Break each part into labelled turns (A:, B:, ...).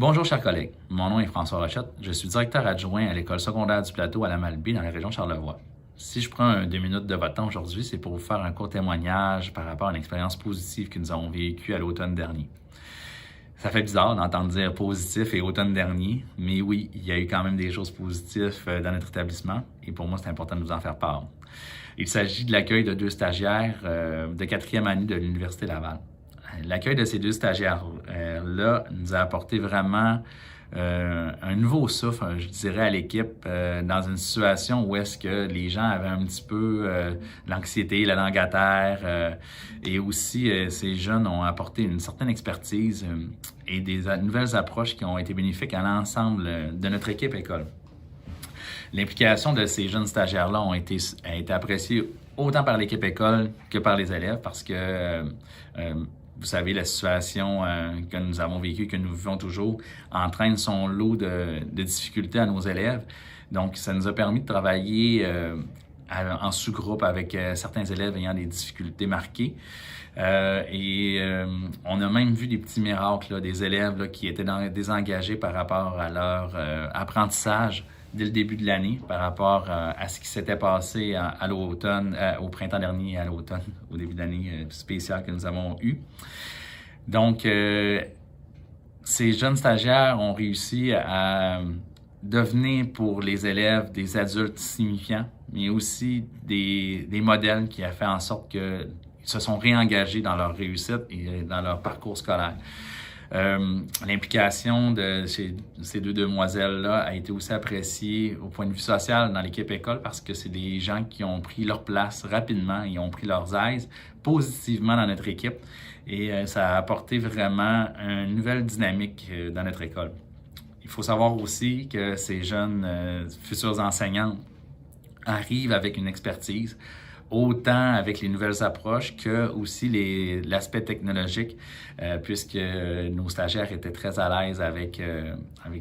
A: Bonjour chers collègues, mon nom est François Rochette, je suis directeur adjoint à l'école secondaire du Plateau à la Malbaie dans la région de Charlevoix. Si je prends 2 minutes de votre temps aujourd'hui, c'est pour vous faire un court témoignage par rapport à une expérience positive que nous avons vécue à l'automne dernier. Ça fait bizarre d'entendre dire positif et automne dernier, mais oui, il y a eu quand même des choses positives dans notre établissement et pour moi, c'est important de vous en faire part. Il s'agit de l'accueil de 2 stagiaires de 4e année de l'Université Laval. L'accueil de ces 2 stagiaires-là nous a apporté vraiment un nouveau souffle, je dirais, à l'équipe dans une situation où est-ce que les gens avaient un petit peu l'anxiété, la langue à terre et aussi ces jeunes ont apporté une certaine expertise et des nouvelles approches qui ont été bénéfiques à l'ensemble de notre équipe école. L'implication de ces jeunes stagiaires-là a été appréciée autant par l'équipe école que par les élèves parce que vous savez, la situation que nous avons vécue, que nous vivons toujours, entraîne son lot de difficultés à nos élèves. Donc, ça nous a permis de travailler en sous-groupe avec certains élèves ayant des difficultés marquées. On a même vu des petits miracles, là, des élèves là, qui étaient désengagés par rapport à leur apprentissage dès le début de l'année, par rapport à ce qui s'était passé à l'automne, au printemps dernier et à l'automne, au début de l'année spéciale que nous avons eue. Donc, ces jeunes stagiaires ont réussi à devenir pour les élèves des adultes signifiants, mais aussi des modèles qui ont fait en sorte qu'ils se sont réengagés dans leur réussite et dans leur parcours scolaire. L'implication de ces 2 demoiselles-là a été aussi appréciée au point de vue social dans l'équipe école parce que c'est des gens qui ont pris leur place rapidement, ils ont pris leurs aises positivement dans notre équipe et ça a apporté vraiment une nouvelle dynamique dans notre école. Il faut savoir aussi que ces jeunes futurs enseignants arrivent avec une expertise, autant avec les nouvelles approches que aussi l'aspect technologique, puisque nos stagiaires étaient très à l'aise avec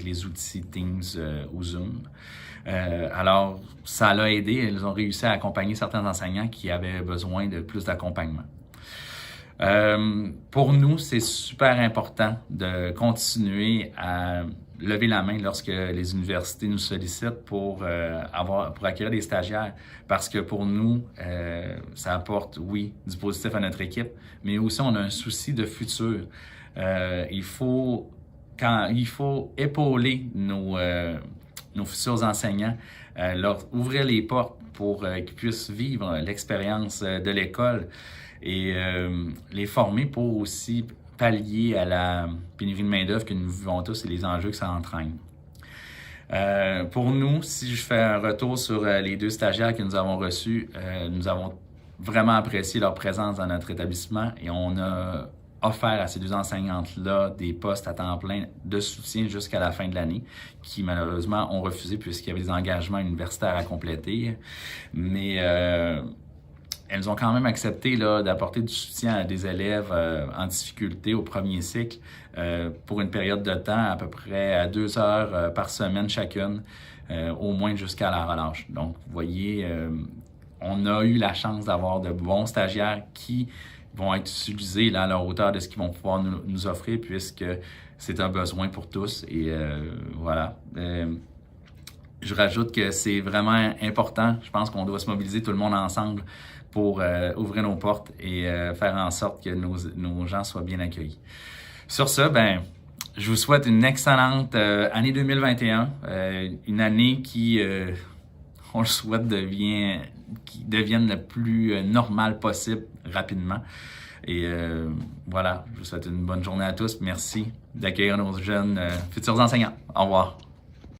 A: les outils Teams ou Zoom. Alors, ça l'a aidé. Ils ont réussi à accompagner certains enseignants qui avaient besoin de plus d'accompagnement. Pour nous, c'est super important de continuer à lever la main lorsque les universités nous sollicitent pour accueillir des stagiaires parce que pour nous, ça apporte, oui, du positif à notre équipe, mais aussi on a un souci de futur. Il faut épauler nos futurs enseignants, leur ouvrir les portes pour qu'ils puissent vivre l'expérience de l'école et les former pour aussi pallier à la pénurie de main-d'œuvre que nous vivons tous et les enjeux que ça entraîne. Pour nous, si je fais un retour sur les 2 stagiaires que nous avons reçus, nous avons vraiment apprécié leur présence dans notre établissement et on a offert à ces 2 enseignantes-là des postes à temps plein de soutien jusqu'à la fin de l'année, qui malheureusement ont refusé puisqu'il y avait des engagements universitaires à compléter. Mais elles ont quand même accepté d'apporter du soutien à des élèves en difficulté au premier cycle pour une période de temps à peu près à 2 heures par semaine chacune, au moins jusqu'à la relâche. Donc, vous voyez, on a eu la chance d'avoir de bons stagiaires qui vont être utilisés là, à la hauteur de ce qu'ils vont pouvoir nous offrir puisque c'est un besoin pour tous. Et voilà. Je rajoute que c'est vraiment important. Je pense qu'on doit se mobiliser tout le monde ensemble pour ouvrir nos portes et faire en sorte que nos gens soient bien accueillis. Sur ce, je vous souhaite une excellente année 2021, une année qui, on le souhaite, devienne le plus normale possible rapidement. Et voilà, je vous souhaite une bonne journée à tous. Merci d'accueillir nos jeunes futurs enseignants. Au revoir.